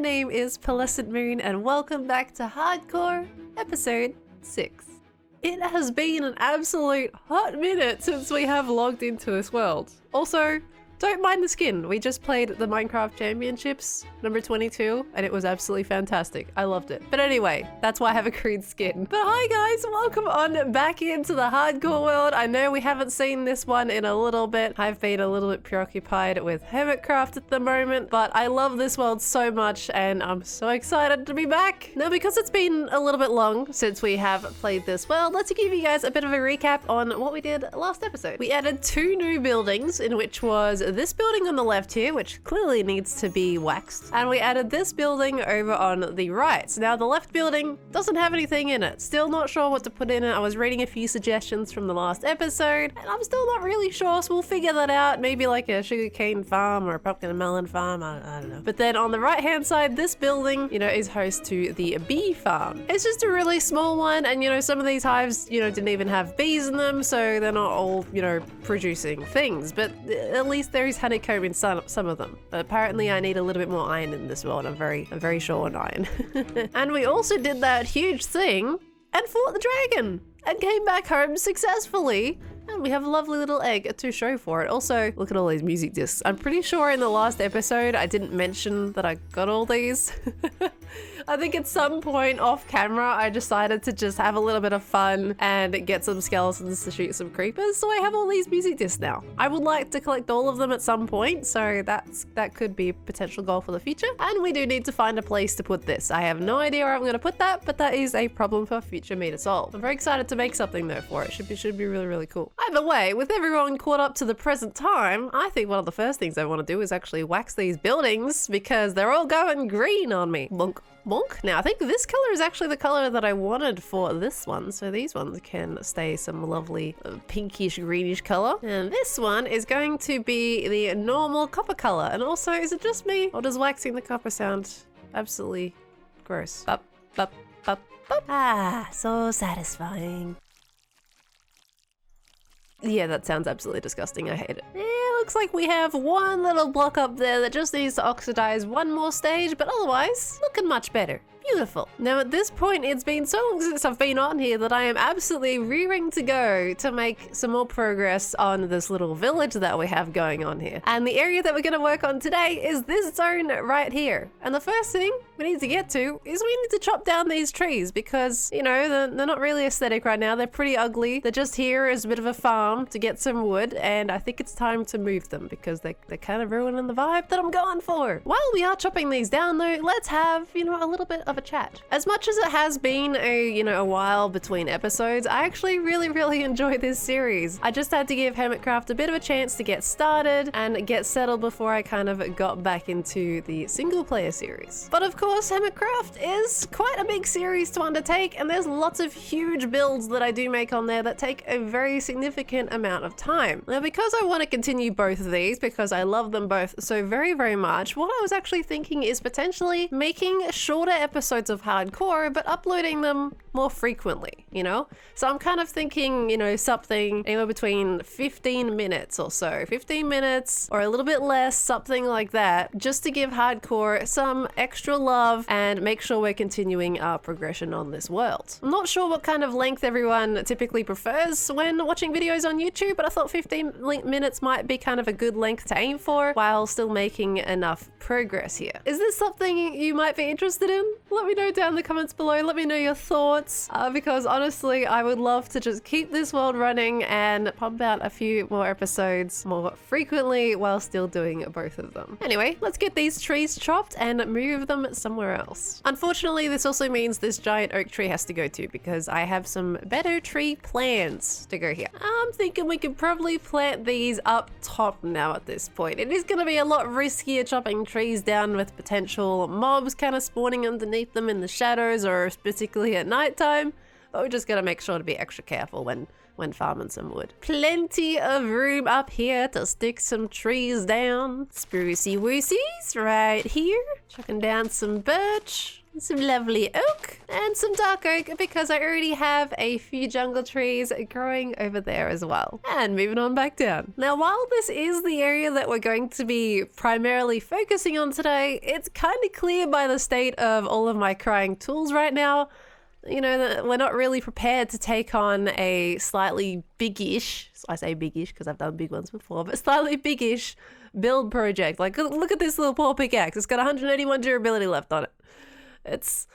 name is PearlescentMoon and welcome back to Hardcore episode 6. It has been an absolute hot minute since we have logged into this world. Also, don't mind the skin. We just played the Minecraft Championships, number 22, and it was absolutely fantastic. I loved it. But anyway, that's why I have a green skin. But hi guys, welcome on back into the hardcore world. I know we haven't seen this one in a little bit. I've been a little bit preoccupied with Hermitcraft at the moment, but I love this world so much and I'm so excited to be back. Now, because it's been a little bit long since we have played this world, let's give you guys a bit of a recap on what we did last episode. We added 2 new buildings, in which was this building on the left here, which clearly needs to be waxed, and we added this building over on the right. So now the left building doesn't have anything in it. Still not sure what to put in it. I was reading a few suggestions from the last episode and I'm still not really sure, so we'll figure that out. Maybe like a sugarcane farm or a pumpkin and melon farm, I don't know. But then on the right hand side, this building, is host to the bee farm. It's just a really small one, and some of these hives, didn't even have bees in them, so they're not all, producing things, but at least there is honeycomb in some of them. But apparently I need a little bit more iron in this world. I'm very short on iron. And we also did that huge thing and fought the dragon and came back home successfully. And we have a lovely little egg to show for it. Also, look at all these music discs. I'm pretty sure in the last episode I didn't mention that I got all these. I think at some point off camera I decided to just have a little bit of fun and get some skeletons to shoot some creepers, so I have all these music discs now. I would like to collect all of them at some point, so that could be a potential goal for the future. And we do need to find a place to put this. I have no idea where I'm going to put that, but that is a problem for future me to solve. I'm very excited to make something though for it. Should be really cool. Either way, with everyone caught up to the present time, I think one of the first things I want to do is actually wax these buildings because they're all going green on me. Bonk. Bonk. Now, I think this color is actually the color that I wanted for this one, so these ones can stay some lovely pinkish greenish color. And this one is going to be the normal copper color. And also, is it just me, or does waxing the copper sound absolutely gross? Up, up, up, up. Ah, so satisfying. Yeah, that sounds absolutely disgusting. I hate it. Yeah, looks like we have one little block up there that just needs to oxidize one more stage, but otherwise, looking much better. Beautiful. Now at this point, it's been so long since I've been on here that I am absolutely rearing to go to make some more progress on this little village that we have going on here. And the area that we're going to work on today is this zone right here. And the first thing we need to get to is we need to chop down these trees because, they're not really aesthetic right now. They're pretty ugly. They're just here as a bit of a farm to get some wood, and I think it's time to move them because they're kind of ruining the vibe that I'm going for. While we are chopping these down though, let's have, a little bit of a chat. As much as it has been a while between episodes, I actually really enjoy this series. I just had to give Hermitcraft a bit of a chance to get started and get settled before I kind of got back into the single player series. But of course, Hermitcraft is quite a big series to undertake, and there's lots of huge builds that I do make on there that take a very significant amount of time. Now, because I want to continue both of these because I love them both so very much, what I was actually thinking is potentially making shorter episodes of hardcore, but uploading them more frequently, So I'm kind of thinking, something anywhere between 15 minutes or so. 15 minutes or a little bit less, something like that, just to give hardcore some extra love and make sure we're continuing our progression on this world. I'm not sure what kind of length everyone typically prefers when watching videos on YouTube, but I thought 15 minutes might be kind of a good length to aim for while still making enough progress here. Is this something you might be interested in? Let me know down in the comments below. Let me know your thoughts, because honestly, I would love to just keep this world running and pump out a few more episodes more frequently while still doing both of them. Anyway, let's get these trees chopped and move them somewhere else. Unfortunately, this also means this giant oak tree has to go too, because I have some better tree plants to go here. I'm thinking we could probably plant these up top now at this point. It is going to be a lot riskier chopping trees down with potential mobs kind of spawning underneath them in the shadows or particularly at nighttime, but we just got to make sure to be extra careful when when farming some wood. Plenty of room up here to stick some trees down. Sprucey woosies right here. Chucking down some birch. Some lovely oak and some dark oak because I already have a few jungle trees growing over there as well. And moving on back down. Now, while this is the area that we're going to be primarily focusing on today, it's kind of clear by the state of all of my crying tools right now, you know, that we're not really prepared to take on a slightly big-ish, I say big-ish because I've done big ones before, but slightly big-ish build project. Like, look at this little poor pickaxe. It's got 181 durability left on it. It's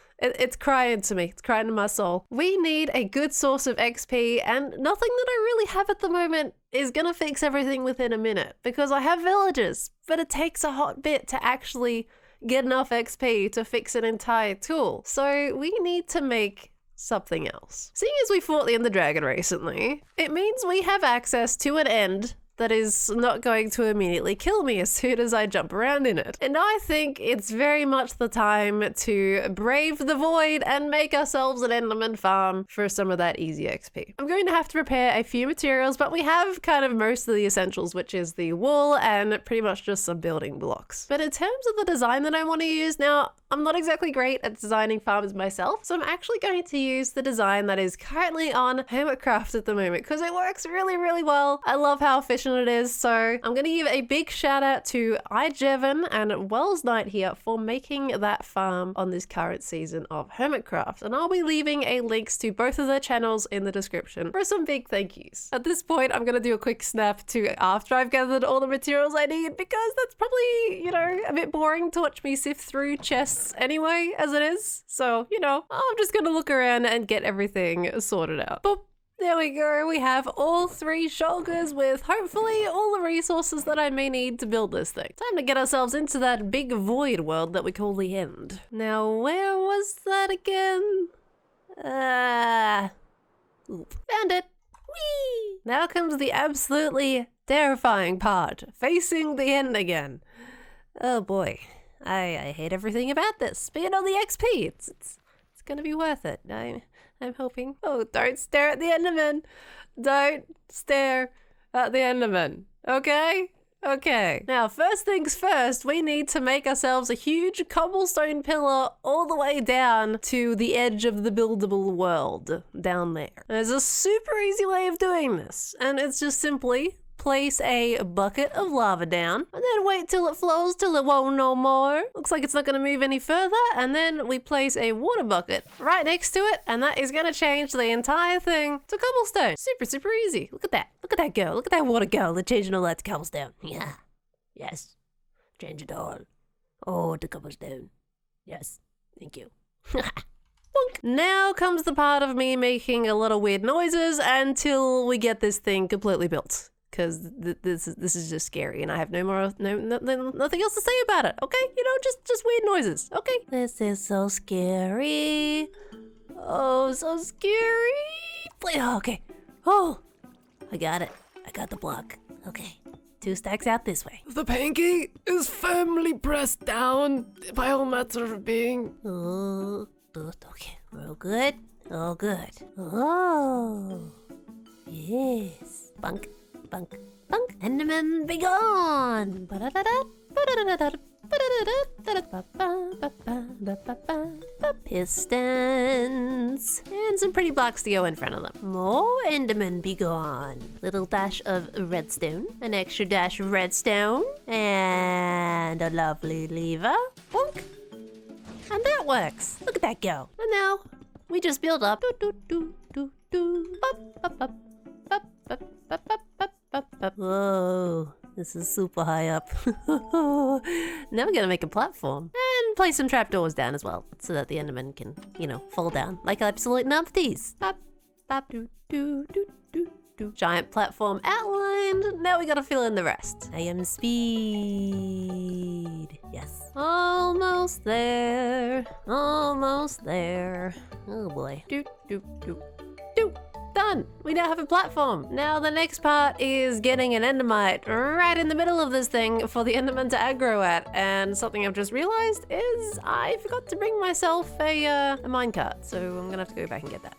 crying to me. It's crying to my soul. We need a good source of XP, and nothing that I really have at the moment is gonna fix everything within a minute because I have villagers, but it takes a hot bit to actually get enough XP to fix an entire tool. So we need to make something else. Seeing as we fought the Ender Dragon recently, it means we have access to an end that is not going to immediately kill me as soon as I jump around in it. And I think it's very much the time to brave the void and make ourselves an Enderman Farm for some of that easy XP. I'm going to have to prepare a few materials, but we have kind of most of the essentials, which is the wool and pretty much just some building blocks. But in terms of the design that I want to use now, I'm not exactly great at designing farms myself, so I'm actually going to use the design that is currently on Hermitcraft at the moment because it works really, really well. I love how efficient it is, so I'm going to give a big shout out to iJevon and Wells Knight here for making that farm on this current season of Hermitcraft, and I'll be leaving a links to both of their channels in the description for some big thank yous. At this point, I'm going to do a quick snap to after I've gathered all the materials I need because that's probably, you know, a bit boring to watch me sift through chests anyway as it is. So, you know, I'm just going to look around and get everything sorted out. Boop. There we go, we have all 3 shulkers with hopefully all the resources that I may need to build this thing. Time to get ourselves into that big void world that we call the end. Now, where was that again? Found it! Whee! Now comes the absolutely terrifying part, facing the end again. Oh boy, I hate everything about this, but you know, the XP, it's gonna be worth it. I'm hoping. Oh, don't stare at the Enderman. Don't stare at the Enderman. Okay? Okay. Now, first things first, we need to make ourselves a huge cobblestone pillar all the way down to the edge of the buildable world down there. There's a super easy way of doing this, and it's just simply place a bucket of lava down and then wait till it flows till it won't no more. Looks like it's not going to move any further, and then we place a water bucket right next to it, and that is going to change the entire thing to cobblestone. Super, super easy. Look at that. Look at that girl. Look at that water girl. They're changing all that to cobblestone. Yeah. Yes. Change it all. Oh, to cobblestone. Yes. Thank you. Now comes the part of me making a lot of weird noises until we get this thing completely built. Because this is just scary, and I have nothing else to say about it. Okay, you know, just weird noises. Okay. This is so scary. Oh, so scary. Oh, okay. Oh, I got it. I got the block. Okay. 2 stacks out this way. The pancake is firmly pressed down by all matter of being. Oh, okay. We're all good. All good. Oh, yes. Bunk. Bunk, bunk, Enderman, be gone! Pistons, and some pretty blocks to go in front of them. More Enderman, be gone. Little dash of redstone, an extra dash of redstone, and a lovely lever. Bonk. And that works. Look at that go. And now we just build up. Whoa, this is super high up. Now we're gonna make a platform and place some trapdoors down as well so that the Enderman can, you know, fall down like absolute numpties. Giant platform outlined. Now we gotta fill in the rest. I am speed. Yes. Almost there. Almost there. Oh boy. Done! We now have a platform. Now the next part is getting an endermite right in the middle of this thing for the enderman to aggro at. And something I've just realized is I forgot to bring myself a minecart, so I'm gonna have to go back and get that.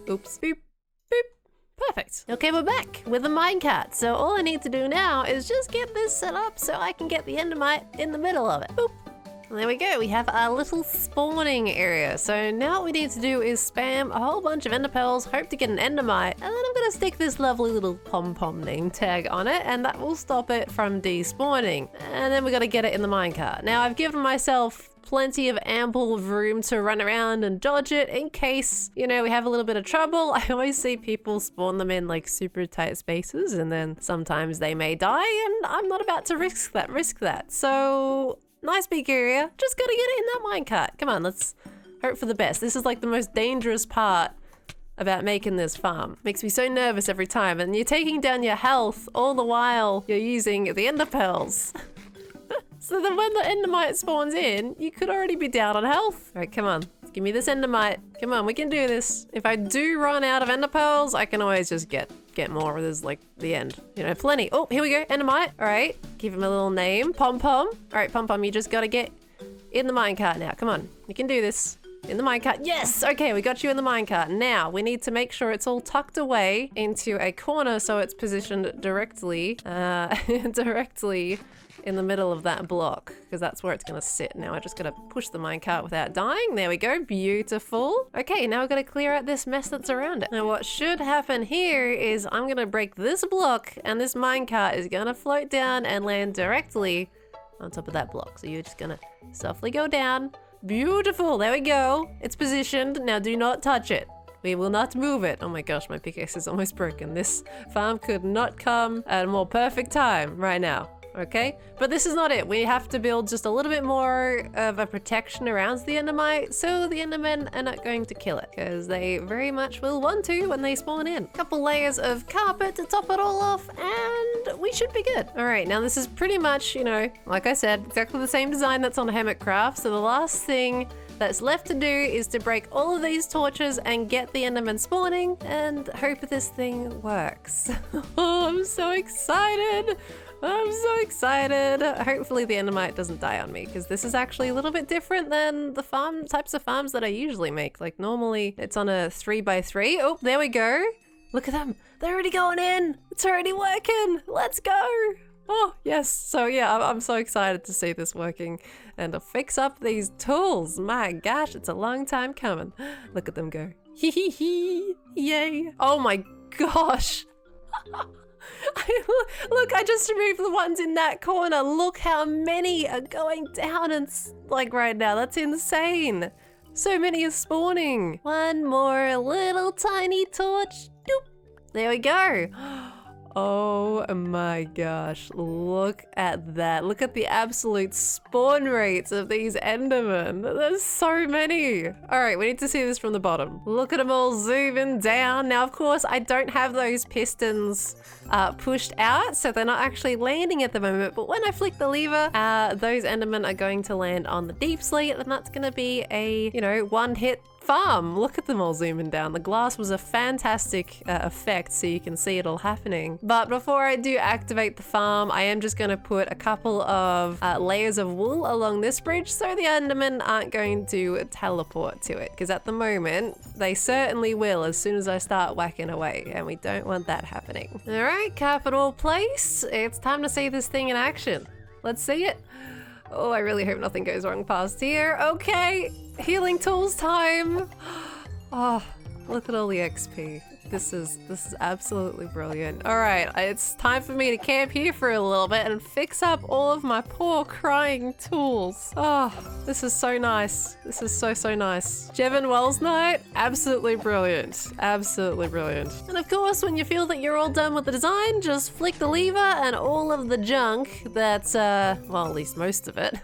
Oops. Beep, beep. Perfect. Okay, we're back with the minecart. So all I need to do now is just get this set up so I can get the endermite in the middle of it. Boop. And there we go. We have our little spawning area. So now what we need to do is spam a whole bunch of ender pearls, hope to get an endermite, and then I'm going to stick this lovely little pom-pom name tag on it, and that will stop it from despawning. And then we got to get it in the minecart. Now I've given myself plenty of ample room to run around and dodge it in case, you know, we have a little bit of trouble. I always see people spawn them in like super tight spaces and then sometimes they may die, and I'm not about to risk that. So nice big area. Just gotta get it in that minecart. Come on, let's hope for the best. This is like the most dangerous part about making this farm. Makes me so nervous every time, and you're taking down your health all the while you're using the ender pearls. So then when the endermite spawns in, you could already be down on health. All right, come on. Give me this endermite. Come on, we can do this. If I do run out of ender pearls, I can always just get more. There's like the end. You know, plenty. Oh, here we go. Endermite. All right. Give him a little name. Pom-pom. All right, Pom-pom, you just got to get in the minecart now. Come on. You can do this. In the minecart. Yes! Okay, we got you in the minecart. Now, we need to make sure it's all tucked away into a corner so it's positioned directly, directly in the middle of that block, because that's where it's going to sit. Now I just got to push the minecart without dying. There we go. Beautiful. Okay, now we've got to clear out this mess that's around it. Now what should happen here is I'm going to break this block, and this minecart is going to float down and land directly on top of that block. So you're just going to softly go down. Beautiful. There we go. It's positioned. Now do not touch it. We will not move it. Oh my gosh, my pickaxe is almost broken. This farm could not come at a more perfect time right now. Okay, but this is not it. We have to build just a little bit more of a protection around the endermite so the endermen are not going to kill it, because they very much will want to when they spawn in. A couple layers of carpet to top it all off, and we should be good. All right, now this is pretty much, you know, like I said, exactly the same design that's on Hammock Craft. So the last thing that's left to do is to break all of these torches and get the enderman spawning and hope this thing works. Oh, I'm so excited. I'm so excited. Hopefully the endermite doesn't die on me, because this is actually a little bit different than the types of farms that I usually make. Like normally it's on a 3x3. Oh, there we go. Look at them. They're already going in. It's already working. Let's go. Oh, yes. So yeah, I'm so excited to see this working and to fix up these tools. My gosh, it's a long time coming. Look at them go. Hee hee hee. Yay. Oh my gosh. Look, I just removed the ones in that corner. Look how many are going down and like right now. That's insane. So many are spawning. One more little tiny torch. Doop. There we go. Oh my gosh, look at that. Look at the absolute spawn rates of these endermen. There's so many. All right, we need to see this from the bottom. Look at them all zooming down. Now, of course, I don't have those pistons pushed out, so they're not actually landing at the moment. But when I flick the lever, those endermen are going to land on the deep slate, and that's going to be a, you know, one-hit farm. Look at them all zooming down. The glass was a fantastic effect, so you can see it all happening. But before I do activate the farm, I am just going to put a couple of layers of wool along this bridge so the endermen aren't going to teleport to it, because at the moment they certainly will as soon as I start whacking away, and we don't want that happening. All right, capital place. It's time to see this thing in action. Let's see it. Oh, I really hope nothing goes wrong past here. Okay, healing tools time. Oh, look at all the XP. This is absolutely brilliant. All right, it's time for me to camp here for a little bit and fix up all of my poor crying tools. Oh, this is so nice. This is so nice. Jevon Wells night, absolutely brilliant. Absolutely brilliant. And of course, when you feel that you're all done with the design, just flick the lever and all of the junk that's, well, at least most of it,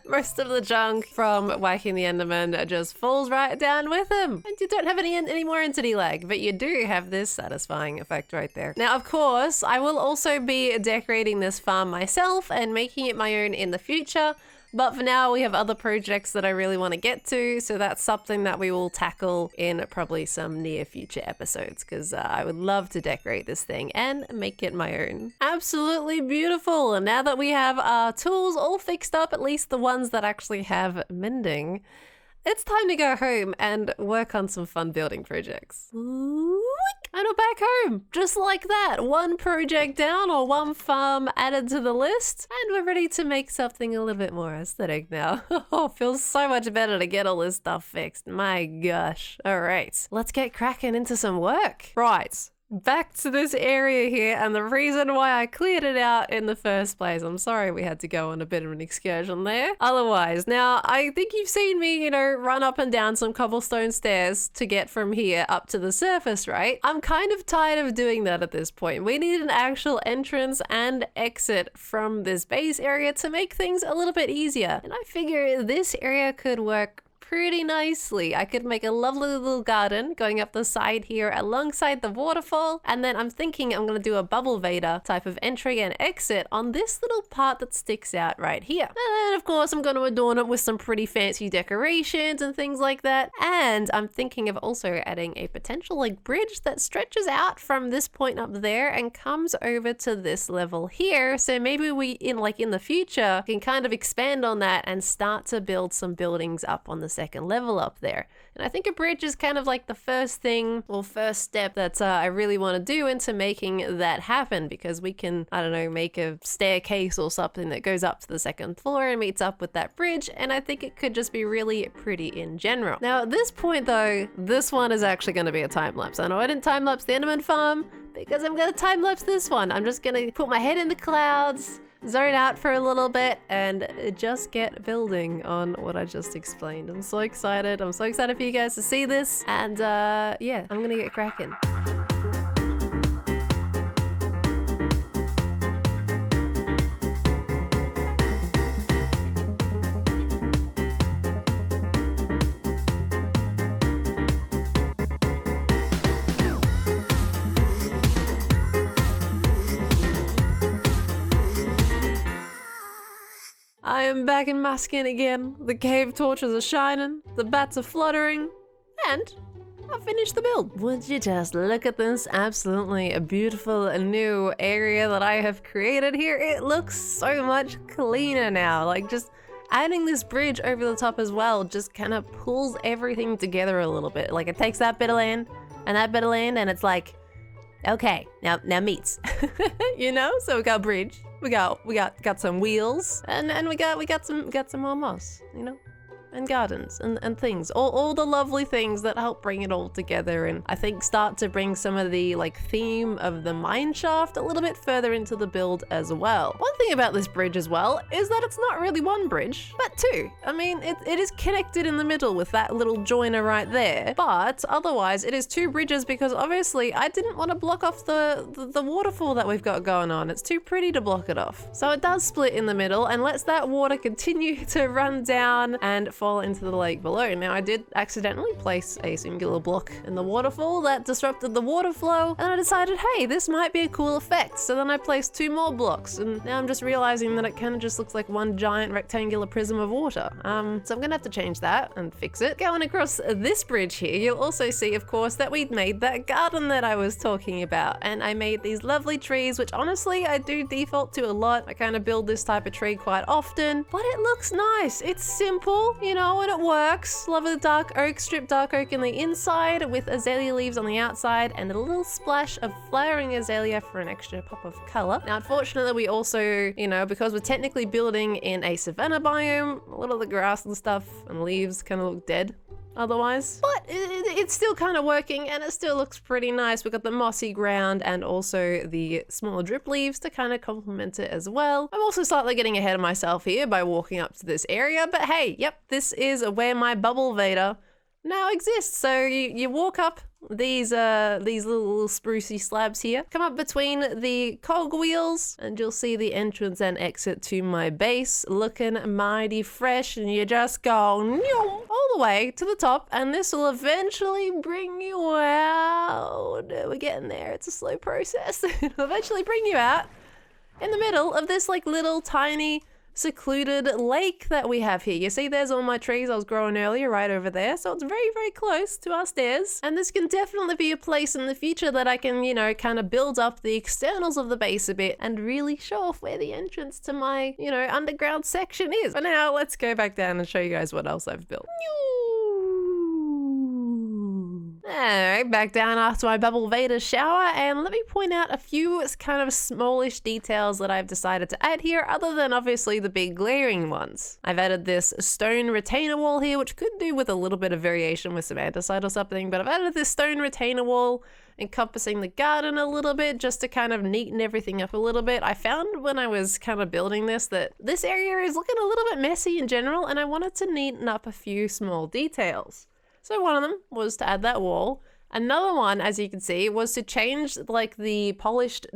most of the junk from whacking the enderman just falls right down with him. And you don't have any more entity lag, but you do have this satisfying effect right there. Now, of course, I will also be decorating this farm myself and making it my own in the future. But for now, we have other projects that I really want to get to, so that's something that we will tackle in probably some near future episodes, because I would love to decorate this thing and make it my own. Absolutely beautiful. And now that we have our tools all fixed up, at least the ones that actually have mending, it's time to go home and work on some fun building projects. Whee! and we're back home, just like that. One project down, or one farm added to the list, and we're ready to make something a little bit more aesthetic now. Oh, feels so much better to get all this stuff fixed. My gosh. All right, let's get cracking into some work. Right. Back to this area here, and the reason why I cleared it out in the first place. I'm sorry we had to go on a bit of an excursion there. Otherwise, now I think you've seen me, run up and down some cobblestone stairs to get from here up to the surface, right? I'm kind of tired of doing that at this point. We need an actual entrance and exit from this base area to make things a little bit easier. And I figure this area could work pretty nicely. I could make a lovely little garden going up the side here alongside the waterfall, and then I'm thinking I'm gonna do a bubble vader type of entry and exit on this little part that sticks out right here. And then of course I'm gonna adorn it with some pretty fancy decorations and things like that. And I'm thinking of also adding a potential bridge that stretches out from this point up there and comes over to this level here. So maybe we in the future can kind of expand on that and start to build some buildings up on the second level up there. And I think a bridge is kind of like the first thing or first step that I really want to do into making that happen, because we can, I don't know, make a staircase or something that goes up to the second floor and meets up with that bridge, and I think it could just be really pretty in general. Now at this point though, this one is actually going to be a time lapse. I know I didn't time lapse the Enderman Farm because I'm going to time lapse this one. I'm just going to put my head in the clouds, zone out for a little bit, and just get building on what I just explained. I'm so excited. I'm so excited for you guys to see this. And yeah, I'm gonna get cracking. I am back in my skin again. The cave torches are shining, the bats are fluttering, and I finished the build. Would you just look at this absolutely beautiful new area that I have created here? It looks so much cleaner now. Just adding this bridge over the top as well just kind of pulls everything together a little bit. It takes that bit of land and that bit of land, and it's like, okay, now meets. So we got bridge. We got some wheels, and we got some more moss, and gardens and things, all the lovely things that help bring it all together, and I think start to bring some of the theme of the mine shaft a little bit further into the build as well. One thing about this bridge as well is that it's not really one bridge, but two. I mean, it is connected in the middle with that little joiner right there, but otherwise it is two bridges because obviously I didn't want to block off the waterfall that we've got going on. It's too pretty to block it off. So it does split in the middle and lets that water continue to run down and fall into the lake below. Now I did accidentally place a singular block in the waterfall that disrupted the water flow, and I decided, hey, this might be a cool effect. So then I placed two more blocks, and now I'm just realizing that it kind of just looks like one giant rectangular prism of water. So I'm gonna have to change that and fix it. Going across this bridge here, you'll also see, of course, that we'd made that garden that I was talking about, and I made these lovely trees, which honestly I do default to a lot. I kind of build this type of tree quite often, but it looks nice. It's simple, and it works. Love the dark oak, stripped dark oak in the inside with azalea leaves on the outside and a little splash of flowering azalea for an extra pop of color. Now, unfortunately, we also, because we're technically building in a savanna biome, a lot of the grass and stuff and leaves kind of look dead otherwise, but it's still kind of working and it still looks pretty nice. We've got the mossy ground and also the smaller drip leaves to kind of complement it as well. I'm also slightly getting ahead of myself here by walking up to this area, but hey, yep, this is where my bubble vader now exists. So you walk up these little sprucey slabs here, come up between the cog wheels, and you'll see the entrance and exit to my base looking mighty fresh, and you just go all the way to the top, and this will eventually bring you out. We're getting there. It's a slow process. It'll eventually bring you out in the middle of this little tiny secluded lake that we have here. You see there's all my trees I was growing earlier right over there, so it's very, very close to our stairs, and this can definitely be a place in the future that I can, kind of build up the externals of the base a bit and really show off where the entrance to my, underground section is. But now let's go back down and show you guys what else I've built. Alright, back down after my Bubble Vader shower, and let me point out a few kind of smallish details that I've decided to add here, other than obviously the big glaring ones. I've added this stone retainer wall here, which could do with a little bit of variation with some andesite or something, but I've added this stone retainer wall encompassing the garden a little bit just to kind of neaten everything up a little bit. I found when I was kind of building this that this area is looking a little bit messy in general, and I wanted to neaten up a few small details. So one of them was to add that wall. Another one, as you can see, was to change like the polished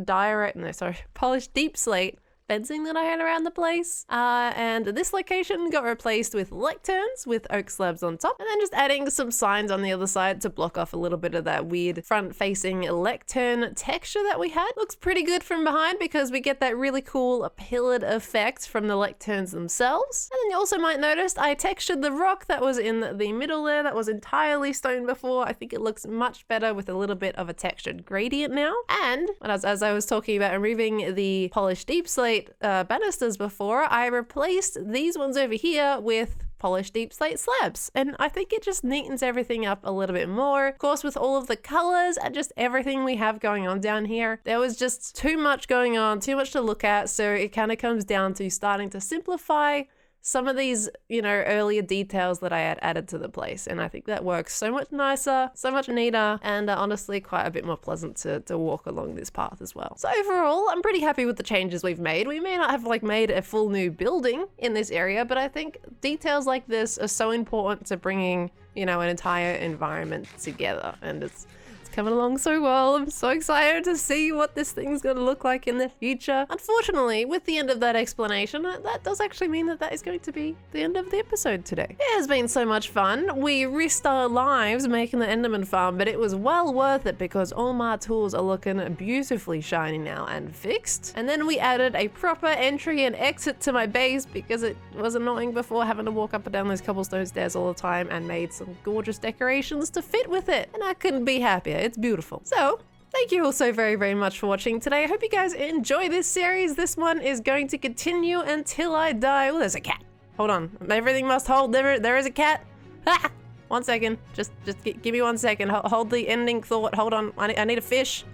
deep slate fencing that I had around the place. And this location got replaced with lecterns with oak slabs on top, and then just adding some signs on the other side to block off a little bit of that weird front-facing lectern texture that we had. Looks pretty good from behind because we get that really cool pillared effect from the lecterns themselves. And then you also might notice I textured the rock that was in the middle there that was entirely stone before. I think it looks much better with a little bit of a textured gradient now. And as I was talking about removing the polished deep slate banisters before, I replaced these ones over here with polished deep slate slabs, and I think it just neatens everything up a little bit more. Of course, with all of the colors and just everything we have going on down here, there was just too much going on, too much to look at, so it kind of comes down to starting to simplify some of these, you know, earlier details that I had added to the place. And I think that works so much nicer, so much neater, and honestly quite a bit more pleasant to walk along this path as well. So overall, I'm pretty happy with the changes we've made. We may not have like made a full new building in this area, but I think details like this are so important to bringing, you know, an entire environment together. And it's coming along so well. I'm so excited to see what this thing's going to look like in the future. Unfortunately, with the end of that explanation, that does actually mean that is going to be the end of the episode today. It has been so much fun. We risked our lives making the Enderman Farm, but it was well worth it because all my tools are looking beautifully shiny now and fixed. And then we added a proper entry and exit to my base because it was annoying before having to walk up and down those cobblestone stairs all the time, and made some gorgeous decorations to fit with it. And I couldn't be happier. It's beautiful. So thank you all so very, very much for watching today. I hope you guys enjoy this series. This one is going to continue until I die. Oh, there's a cat. Hold on. Everything must hold. There is a cat. Ah! 1 second. Just give me 1 second. Hold the ending thought. Hold on. I need a fish.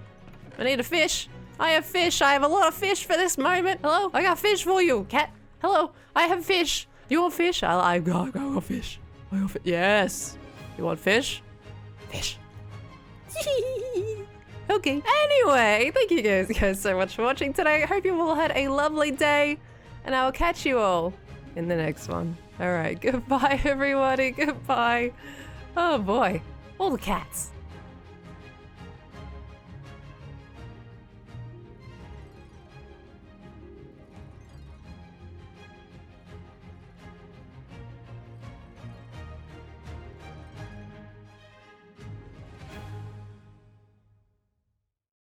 I need a fish. I have fish. I have a lot of fish for this moment. Hello? I got fish for you, cat. Hello? I have fish. You want fish? I got fish. I got fish. Yes. You want fish? Fish. Okay. Anyway, thank you guys so much for watching today. I hope you all had a lovely day, and I will catch you all in the next one. All right. Goodbye, everybody. Goodbye. Oh boy. All the cats.